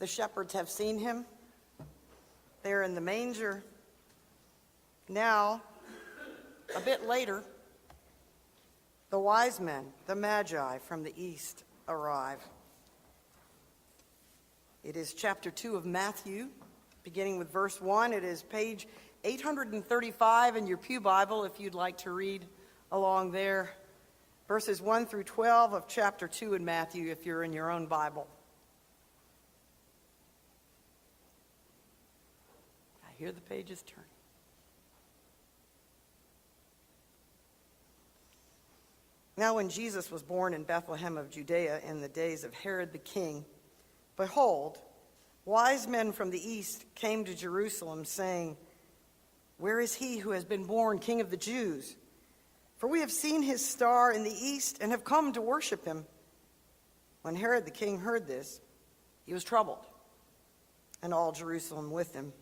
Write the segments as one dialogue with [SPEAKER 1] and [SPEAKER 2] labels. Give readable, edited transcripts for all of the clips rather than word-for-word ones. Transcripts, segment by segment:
[SPEAKER 1] The shepherds have seen him. They're in the manger. Now, a bit later, the wise men, the Magi from the east, arrive. It is chapter 2 of Matthew, beginning with verse 1. It is page 835 in your pew Bible if you'd like to read along there. Verses 1 through 12 of chapter 2 in Matthew if you're in your own Bible. I hear the pages turning. Now when Jesus was born in Bethlehem of Judea in the days of Herod the king, behold, wise men from the east came to Jerusalem, saying, "Where is he who has been born King of the Jews? For we have seen his star in the east and have come to worship him." When Herod the king heard this, he was troubled, and all Jerusalem with him.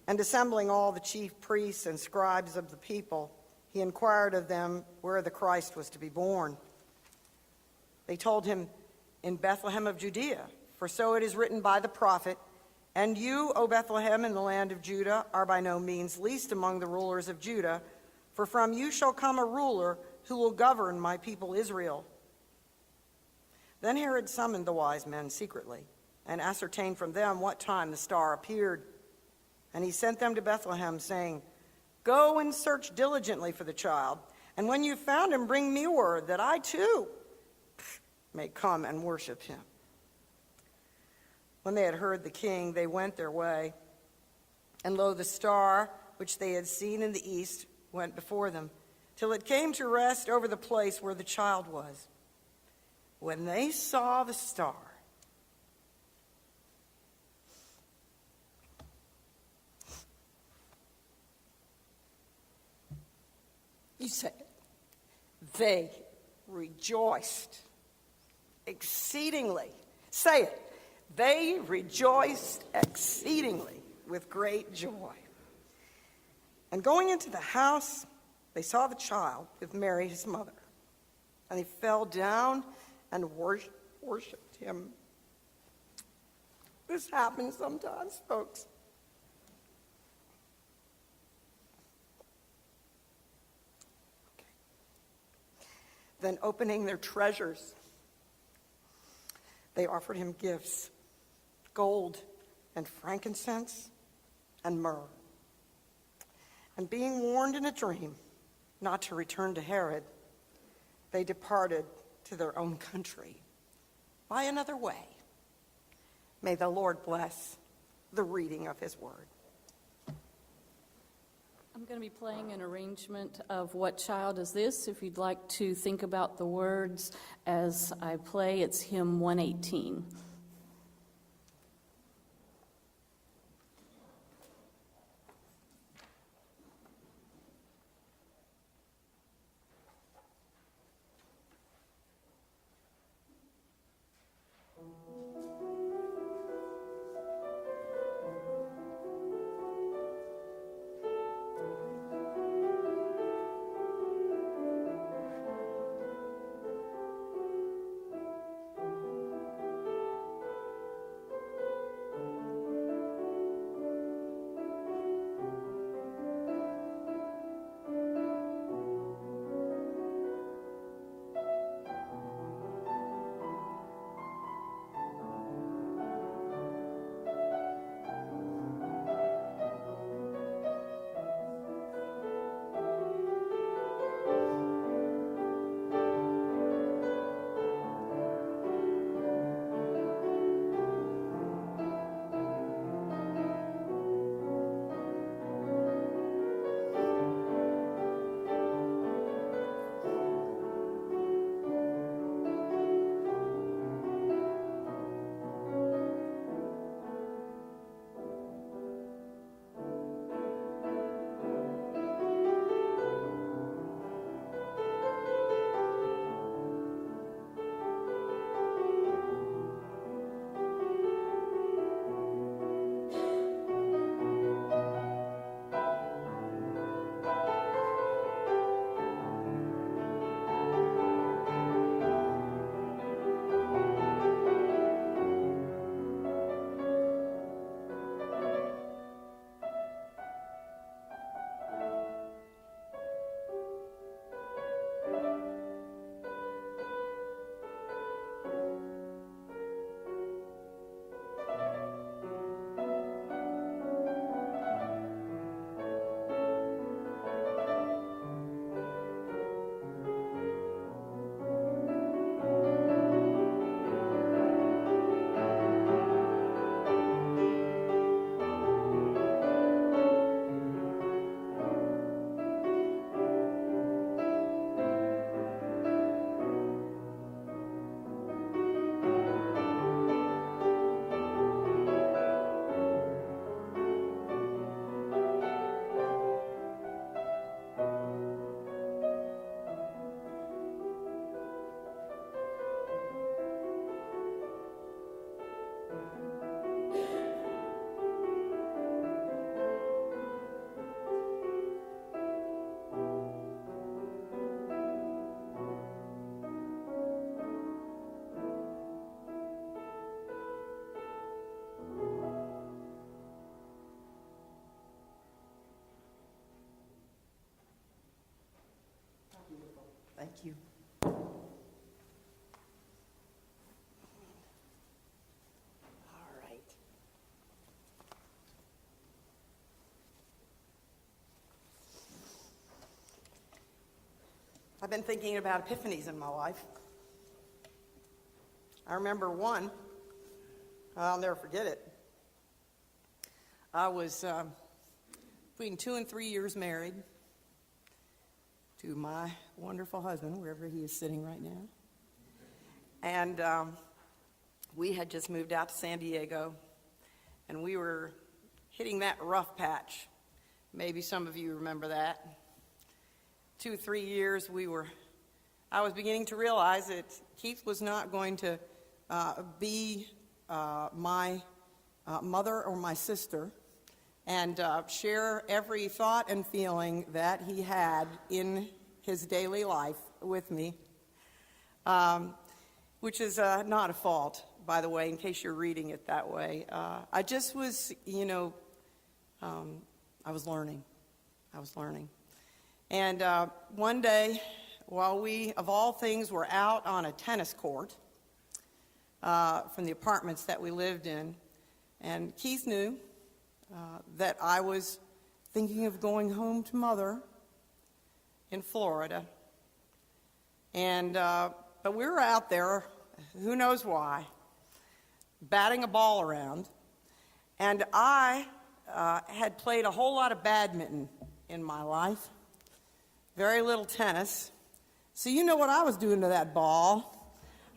[SPEAKER 1] And assembling all the chief priests and scribes of the people, he inquired of them where the Christ was to be born. They told him, "In Bethlehem of Judea, for so it is written by the prophet, 'And you, O Bethlehem, in the land of Judah, are by no means least among the rulers of Judah, for from you shall come a ruler who will govern my people Israel.'" Then Herod summoned the wise men secretly and ascertained from them what time the star appeared. And he sent them to Bethlehem, saying, "Go and search diligently for the child, and when you've found him, bring me word that I too may come and worship him." When they had heard the king, they went their way. And lo, the star which they had seen in the east went before them, till it came to rest over the place where the child was. When they saw the star, you say it, they rejoiced exceedingly. Say it. They rejoiced exceedingly with great joy. And going into the house, they saw the child with Mary, his mother. And they fell down and worshiped him. This happens sometimes, folks. Okay. Then opening their treasures, they offered him gifts, gold and frankincense and myrrh. And being warned in a dream not to return to Herod, they departed to their own country by another way. May the Lord bless the reading of his word.
[SPEAKER 2] I'm going to be playing an arrangement of What Child Is This? If you'd like to think about the words as I play, it's hymn 118.
[SPEAKER 1] Thank you. All right. I've been thinking about epiphanies in my life. I remember one, I'll never forget it. I was between 2 and 3 years married to my wonderful husband, wherever he is sitting right now. And we had just moved out to San Diego, and we were hitting that rough patch. Maybe some of you remember that. 2 or 3 years, I was beginning to realize that Keith was not going to be my mother or my sister, and share every thought and feeling that he had in his daily life with me, which is not a fault, by the way, in case you're reading it that way. I just was, I was learning. And one day, while we, of all things, were out on a tennis court from the apartments that we lived in, and Keith knew that I was thinking of going home to Mother in Florida. And but we were out there, who knows why, batting a ball around. And I had played a whole lot of badminton in my life, very little tennis. So you know what I was doing to that ball.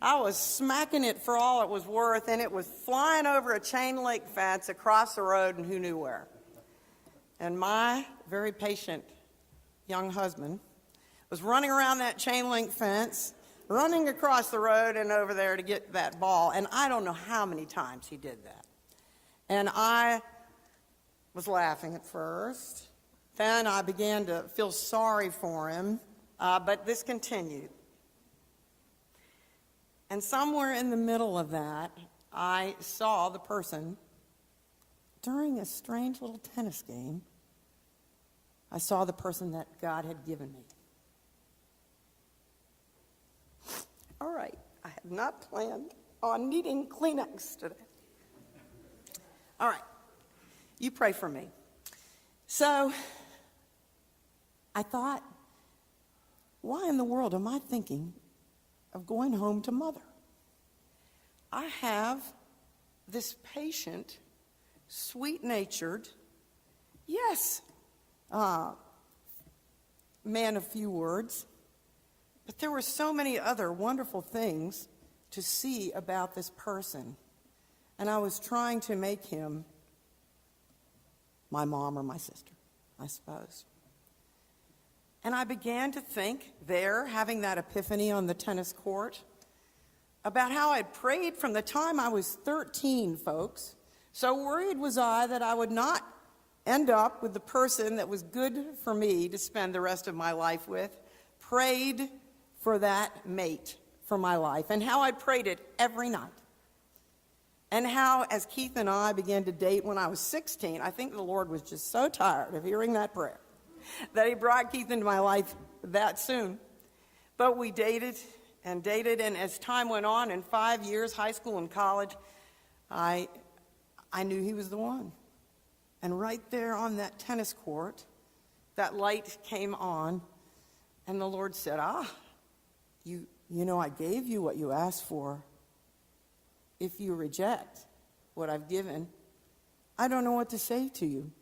[SPEAKER 1] I was smacking it for all it was worth, and it was flying over a chain link fence across the road and who knew where. And my very patient young husband was running around that chain link fence, running across the road and over there to get that ball, and I don't know how many times he did that. And I was laughing at first. Then I began to feel sorry for him, but this continued. And somewhere in the middle of that, I saw the person, during a strange little tennis game, I saw the person that God had given me. All right, I had not planned on needing Kleenex today. All right, you pray for me. So, I thought, why in the world am I thinking of going home to Mother? I have this patient, sweet-natured, yes, man of few words, but there were so many other wonderful things to see about this person, and I was trying to make him my mom or my sister, I suppose. And I began to think there, having that epiphany on the tennis court, about how I'd prayed from the time I was 13, folks. So worried was I that I would not end up with the person that was good for me to spend the rest of my life with. Prayed for that mate for my life, and how I prayed it every night. And how, as Keith and I began to date when I was 16, I think the Lord was just so tired of hearing that prayer that he brought Keith into my life that soon. But we dated, and as time went on, in 5 years, high school and college, I knew he was the one. And right there on that tennis court, that light came on, and the Lord said, you know, I gave you what you asked for. If you reject what I've given, I don't know what to say to you.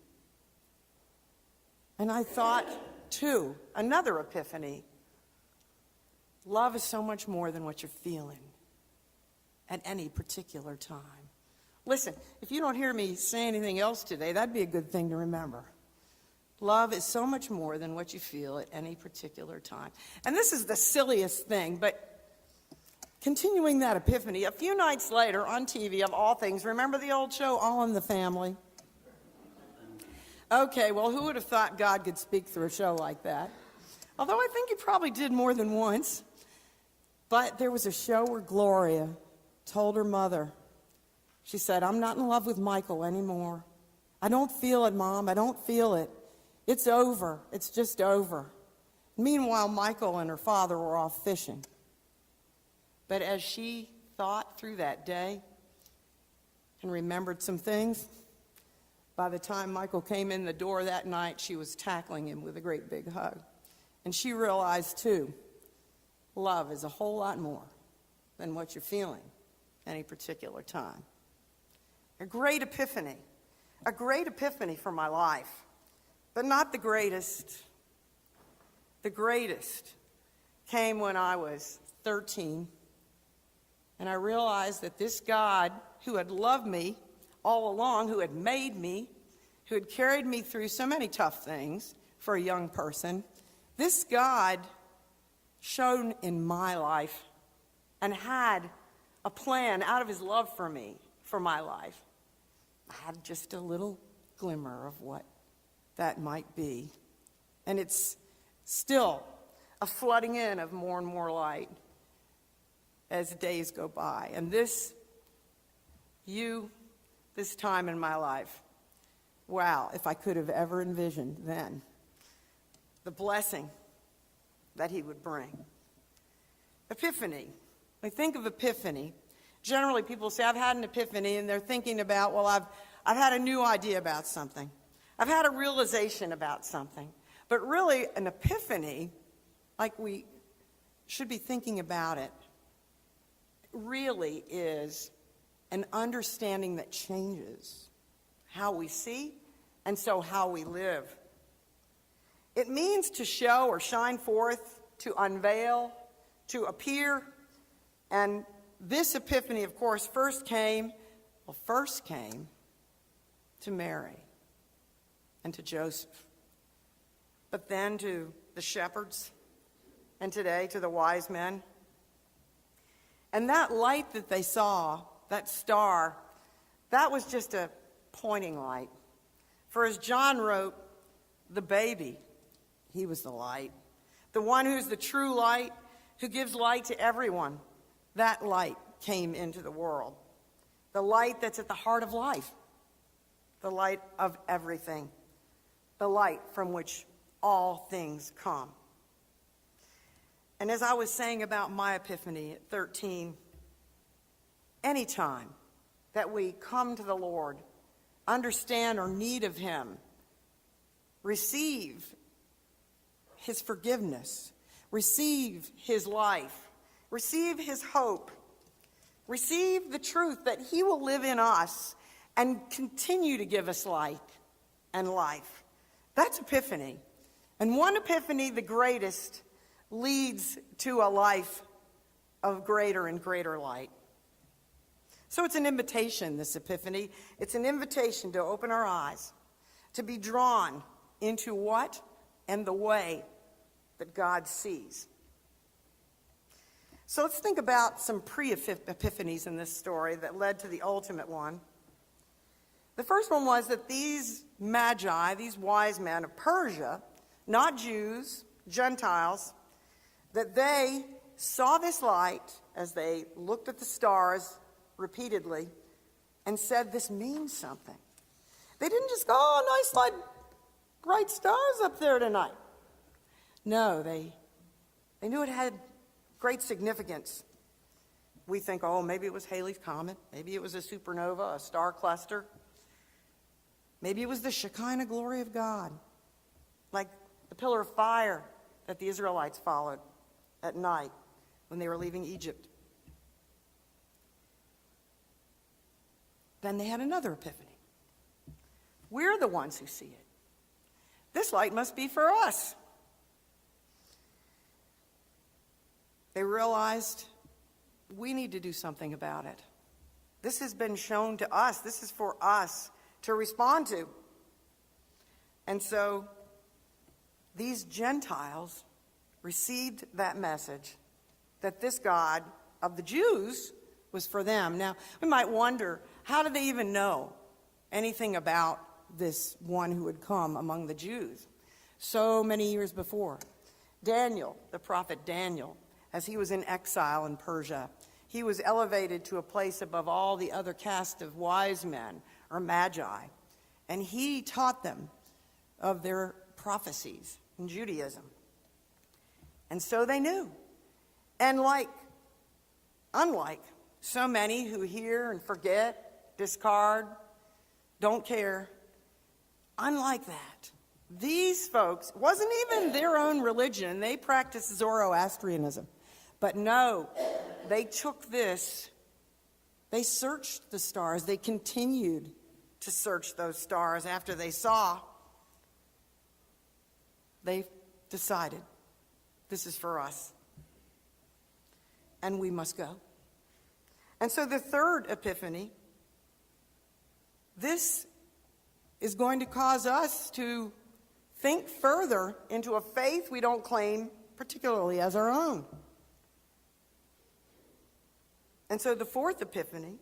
[SPEAKER 1] And I thought, too, another epiphany. Love is so much more than what you're feeling at any particular time. Listen, if you don't hear me say anything else today, that'd be a good thing to remember. Love is so much more than what you feel at any particular time. And this is the silliest thing, but continuing that epiphany, a few nights later on TV, of all things, remember the old show, All in the Family? Okay, well, who would have thought God could speak through a show like that? Although I think he probably did more than once. But there was a show where Gloria told her mother, she said, I'm not in love with Michael anymore. I don't feel it, Mom. I don't feel it. It's over. It's just over. Meanwhile, Michael and her father were off fishing. But as she thought through that day and remembered some things, by the time Michael came in the door that night, she was tackling him with a great big hug. And she realized, too, love is a whole lot more than what you're feeling any particular time. A great epiphany for my life, but not the greatest. The greatest came when I was 13, and I realized that this God who had loved me all along, who had made me, who had carried me through so many tough things for a young person, this God shone in my life and had a plan out of his love for me, for my life. I had just a little glimmer of what that might be. And it's still a flooding in of more and more light as days go by. And this time in my life, wow, if I could have ever envisioned then the blessing that he would bring. Epiphany. When I think of epiphany, generally people say, I've had an epiphany, and they're thinking about, well, I've had a new idea about something. I've had a realization about something. But really, an epiphany, like we should be thinking about it, really is an understanding that changes how we see and so how we live. It means to show or shine forth, to unveil, to appear. And this epiphany, of course, first came to Mary and to Joseph, but then to the shepherds, and today to the wise men. And that light that they saw, that star, that was just a pointing light. For as John wrote, the baby, he was the light. The one who's the true light, who gives light to everyone. That light came into the world. The light that's at the heart of life. The light of everything. The light from which all things come. And as I was saying about my epiphany at 13, any time that we come to the Lord, understand our need of him, receive his forgiveness, receive his life, receive his hope, receive the truth that he will live in us and continue to give us light and life. That's epiphany. And one epiphany, the greatest, leads to a life of greater and greater light. So it's an invitation, this epiphany. It's an invitation to open our eyes, to be drawn into what and the way that God sees. So let's think about some pre-epiphanies in this story that led to the ultimate one. The first one was that these magi, these wise men of Persia, not Jews, Gentiles, that they saw this light as they looked at the stars repeatedly and said, this means something. They didn't just go, oh, nice light, bright stars up there tonight. No, they knew it had great significance. We think, oh, maybe it was Halley's Comet. Maybe it was a supernova, a star cluster. Maybe it was the Shekinah glory of God, like the pillar of fire that the Israelites followed at night when they were leaving Egypt. Then they had another epiphany. We're the ones who see it. This light must be for us. They realized we need to do something about it. This has been shown to us. This is for us to respond to. And so these Gentiles received that message that this God of the Jews was for them. Now, we might wonder, how did they even know anything about this one who had come among the Jews so many years before? Daniel, the prophet Daniel, as he was in exile in Persia, he was elevated to a place above all the other caste of wise men or magi, and he taught them of their prophecies in Judaism. And so they knew. And unlike so many who hear and forget, discard, don't care, unlike that, these folks, wasn't even their own religion. They practiced Zoroastrianism. But no, they took this, they searched the stars. They continued to search those stars after they saw. They decided, this is for us. And we must go. And so the third epiphany, this is going to cause us to think further into a faith we don't claim particularly as our own. And so the fourth epiphany,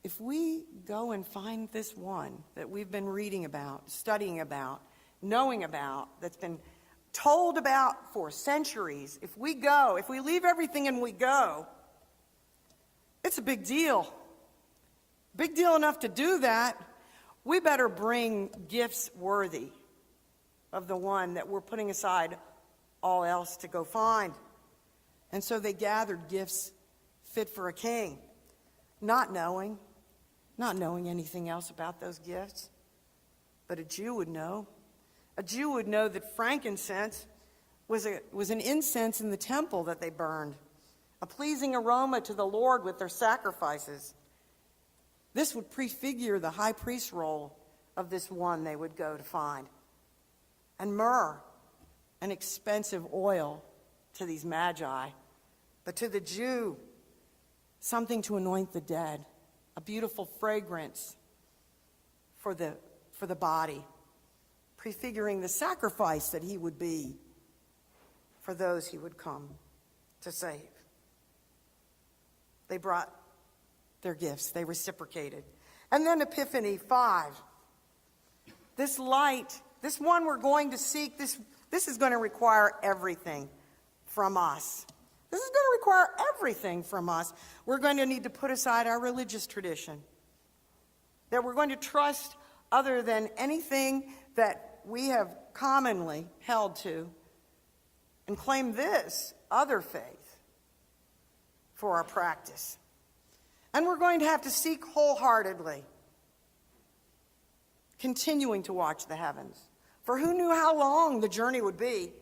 [SPEAKER 1] if we go and find this one that we've been reading about, studying about, knowing about, that's been told about for centuries, if we leave everything and we go, it's a big deal. Big deal enough to do that. We better bring gifts worthy of the one that we're putting aside all else to go find. And so they gathered gifts fit for a king, not knowing anything else about those gifts. But a Jew would know. A Jew would know that frankincense was an incense in the temple that they burned, a pleasing aroma to the Lord with their sacrifices. This would prefigure the high priest role of this one they would go to find. And myrrh, an expensive oil to these magi, but to the Jew, something to anoint the dead, a beautiful fragrance for the body, prefiguring the sacrifice that he would be for those he would come to save. They brought their gifts. They reciprocated. And then Epiphany 5. This light, this one we're going to seek, this is going to require everything from us. This is going to require everything from us. We're going to need to put aside our religious tradition. That we're going to trust other than anything that we have commonly held to and claim this other faith for our practice. And we're going to have to seek wholeheartedly, continuing to watch the heavens. For who knew how long the journey would be?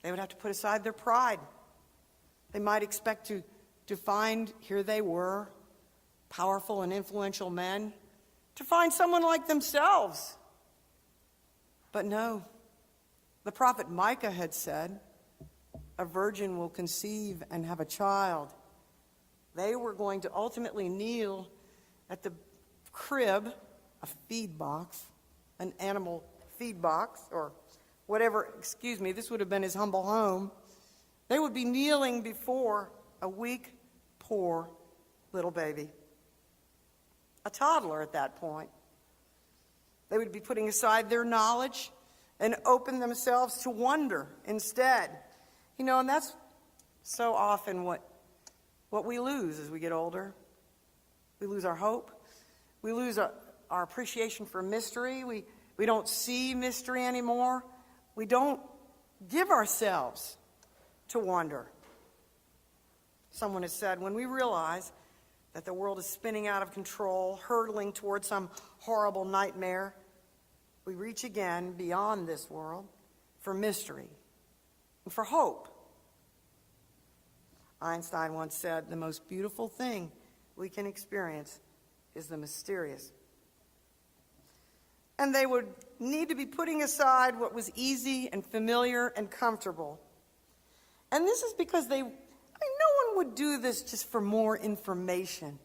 [SPEAKER 1] They would have to put aside their pride. They might expect to find, here they were, powerful and influential men, to find someone like themselves. But no, the prophet Micah had said, a virgin will conceive and have a child. They were going to ultimately kneel at the crib, a feed box, an animal feed box, or whatever, this would have been his humble home. They would be kneeling before a weak, poor little baby, a toddler at that point. They would be putting aside their knowledge and open themselves to wonder instead. And that's so often what we lose as we get older. We lose our hope. We lose our appreciation for mystery. We don't see mystery anymore. We don't give ourselves to wonder. Someone has said, when we realize that the world is spinning out of control, hurtling toward some horrible nightmare, we reach again beyond this world for mystery and for hope. Einstein once said, the most beautiful thing we can experience is the mysterious. And they would need to be putting aside what was easy and familiar and comfortable. And this is because no one would do this just for more information.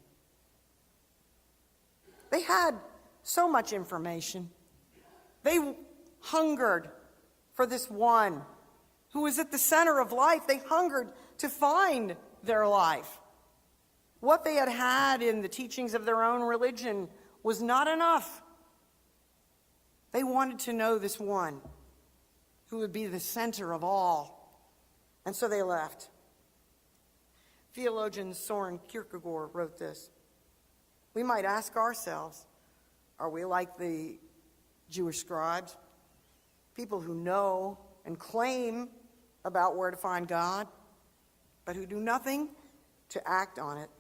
[SPEAKER 1] They had so much information. They hungered for this one who was at the center of life. They hungered to find their life. What they had had in the teachings of their own religion was not enough. They wanted to know this one who would be the center of all. And so they left. Theologian Soren Kierkegaard wrote this. We might ask ourselves, are we like the Jewish scribes? people who know and claim about where to find God, but who do nothing to act on it,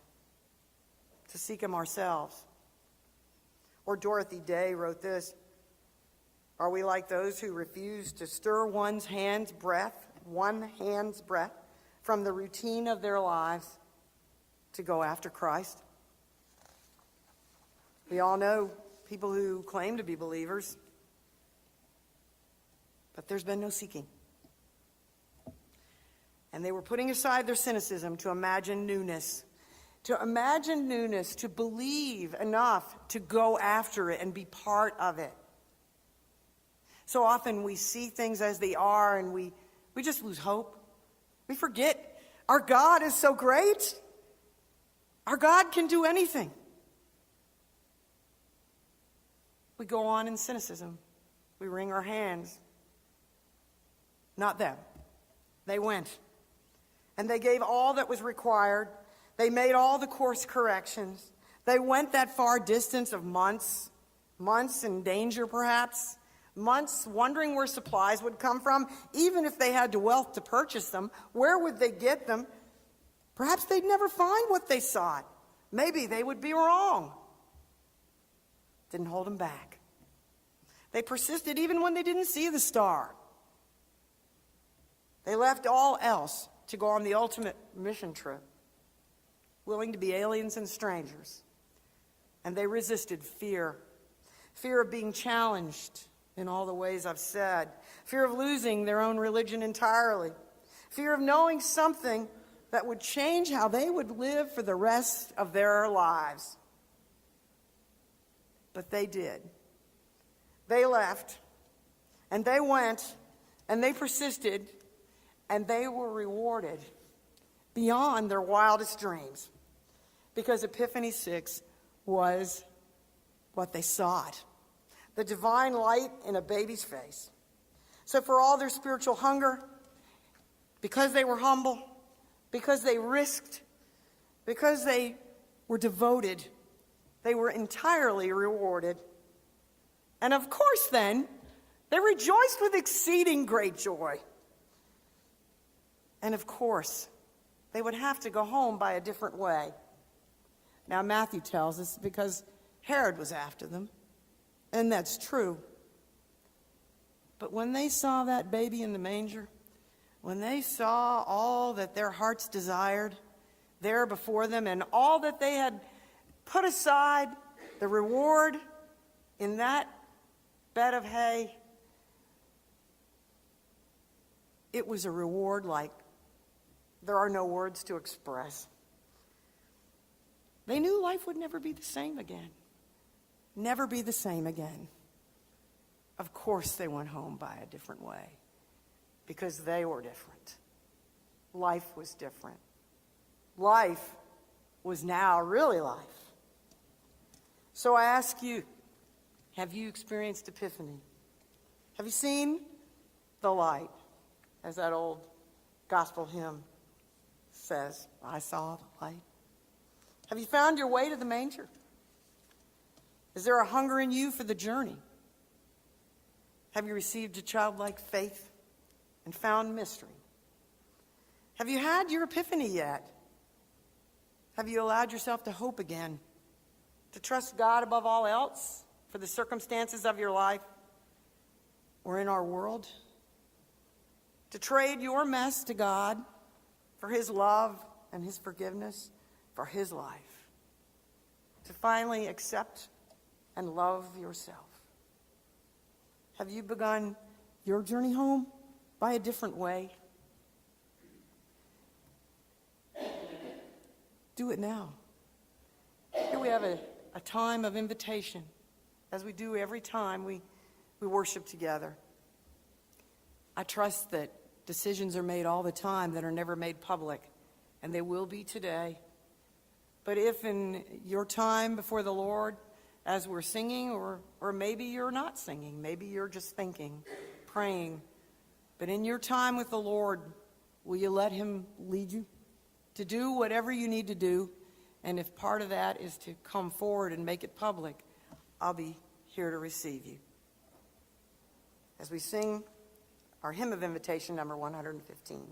[SPEAKER 1] to seek him ourselves. Or Dorothy Day wrote this: are we like those who refuse to stir one hand's breadth from the routine of their lives to go after Christ? We all know people who claim to be believers, but there's been no seeking. And they were putting aside their cynicism to imagine newness, to believe enough to go after it and be part of it. So often we see things as they are and we just lose hope. We forget our God is so great. Our God can do anything. We go on in cynicism. We wring our hands. Not them. They went. And they gave all that was required. They made all the course corrections. They went that far distance of months in danger perhaps, months wondering where supplies would come from. Even if they had the wealth to purchase them, where would they get them? Perhaps they'd never find what they sought. Maybe they would be wrong. Didn't hold them back. They persisted even when they didn't see the star. They left all else to go on the ultimate mission trip, willing to be aliens and strangers. And they resisted fear of being challenged in all the ways I've said, fear of losing their own religion entirely, fear of knowing something that would change how they would live for the rest of their lives. But they did. They left, and they went, and they persisted, and they were rewarded beyond their wildest dreams, because Epiphany 6 was what they sought, the divine light in a baby's face. So for all their spiritual hunger, because they were humble, because they risked, because they were devoted, they were entirely rewarded. And of course then, they rejoiced with exceeding great joy. And of course, they would have to go home by a different way. Now Matthew tells us because Herod was after them, and that's true. But when they saw that baby in the manger, when they saw all that their hearts desired there before them and all that they had put aside, the reward in that bed of hay, it was a reward like there are no words to express. They knew life would never be the same again. Never be the same again. Of course they went home by a different way, because they were different. Life was different. Life was now really life. So I ask you, have you experienced Epiphany? Have you seen the light? As that old gospel hymn says, I saw the light. Have you found your way to the manger? Is there a hunger in you for the journey? Have you received a childlike faith and found mystery? Have you had your epiphany yet? Have you allowed yourself to hope again, to trust God above all else for the circumstances of your life or in our world? To trade your mess to God for his love and his forgiveness for his life? To finally accept and love yourself? Have you begun your journey home by a different way? Do it now. Here we have a time of invitation, as we do every time we worship together. I trust that decisions are made all the time that are never made public, and they will be today. But if in your time before the Lord, as we're singing, or maybe you're not singing, maybe you're just thinking, praying, but in your time with the Lord, will you let him lead you to do whatever you need to do? And if part of that is to come forward and make it public, I'll be here to receive you. as we sing our hymn of invitation, number 115.